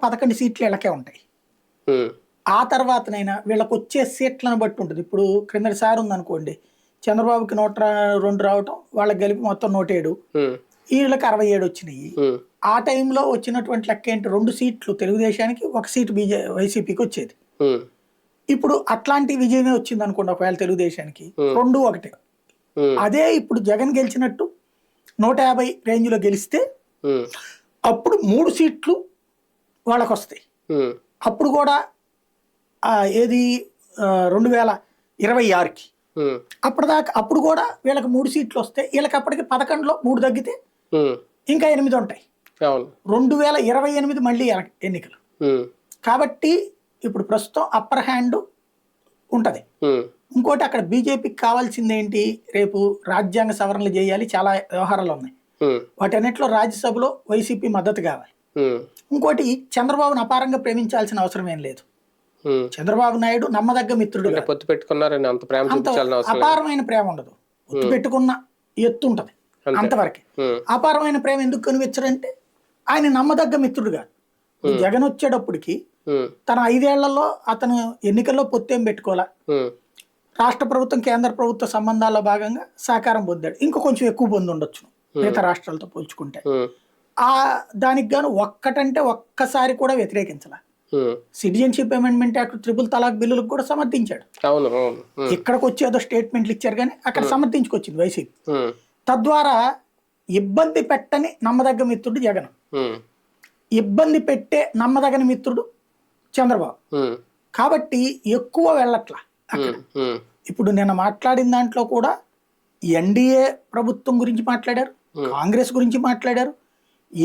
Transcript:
11 సీట్లు వీళ్ళకే ఉంటాయి. ఆ తర్వాతనైనా వీళ్ళకి వచ్చే సీట్లను బట్టి ఉంటుంది. ఇప్పుడు క్రిందటిసారి ఉందనుకోండి, చంద్రబాబుకి 102 రావటం, వాళ్ళకి కలిపి మొత్తం 107, వీళ్ళకి 67 వచ్చినాయి. ఆ టైంలో వచ్చినటువంటి లెక్క ఏంటి, 2 సీట్లు తెలుగుదేశానికి, 1 సీటు వైసీపీకి వచ్చేది. ఇప్పుడు అట్లాంటి విజయమే వచ్చింది అనుకోండి ఒకవేళ తెలుగుదేశానికి, 2-1. అదే ఇప్పుడు జగన్ గెలిచినట్టు 150 రేంజ్లో గెలిస్తే అప్పుడు 3 సీట్లు వాళ్ళకు వస్తాయి. అప్పుడు కూడా ఏది 2026కి అప్పటిదాకా అప్పుడు కూడా వీళ్ళకి 3 సీట్లు వస్తాయి. వీళ్ళకి అప్పటికి 11లో 3 తగ్గితే ఇంకా 8 ఉంటాయి. 2028 మళ్ళీ ఎన్నికలు కాబట్టి ఇప్పుడు ప్రస్తుతం అప్పర్ హ్యాండ్ ఉంటది. ఇంకోటి అక్కడ బీజేపీకి కావాల్సింది ఏంటి, రేపు రాజ్యాంగ సవరణలు చేయాలి, చాలా వ్యవహారాలు ఉన్నాయి. వాటన్నిటిలో రాజ్యసభలో వైసీపీ మద్దతు కావాలి. ఇంకోటి చంద్రబాబును అపారంగా ప్రేమించాల్సిన అవసరం ఏం లేదు. చంద్రబాబు నాయుడు నమ్మదగ్గ మిత్రుడు, అపారమైన ప్రేమ ఉండదు, పొత్తు పెట్టుకున్న ఎత్తు ఉంటది అంతవరకే. అపారమైన ప్రేమ ఎందుకు కనిపించడంటే ఆయన నమ్మదగ్గ మిత్రుడు కాదు. జగన్ వచ్చేటప్పటికి తన 5 ఏళ్లలో అతను ఎన్నికల్లో పొత్తేం పెట్టుకోవాలా, రాష్ట్ర ప్రభుత్వం కేంద్ర ప్రభుత్వ సంబంధాల్లో భాగంగా సహకారం పొందాడు, ఇంకా కొంచెం ఎక్కువ పొంది ఉండొచ్చు మిగతా రాష్ట్రాలతో పోల్చుకుంటే. దానికి గాను ఒక్కసారి కూడా వ్యతిరేకించాల. సిటిజన్షిప్ అమెండ్మెంట్ యాక్ట్, ట్రిపుల్ తలాక్ బిల్లులకు కూడా సమర్థించాడు. ఇక్కడికి వచ్చి ఏదో స్టేట్మెంట్లు ఇచ్చారు కానీ అక్కడ సమర్థించుకొచ్చింది వైసీపీ. తద్వారా ఇబ్బంది పెట్టని నమ్మదగ్గ మిత్రుడు జగన్, ఇబ్బంది పెట్టే నమ్మదగని మిత్రుడు చంద్రబాబు. కాబట్టి ఎక్కువ వెళ్ళట్లా అక్కడ. ఇప్పుడు నేను మాట్లాడిన దాంట్లో కూడా ఎన్డీఏ ప్రభుత్వం గురించి మాట్లాడారు, కాంగ్రెస్ గురించి మాట్లాడారు,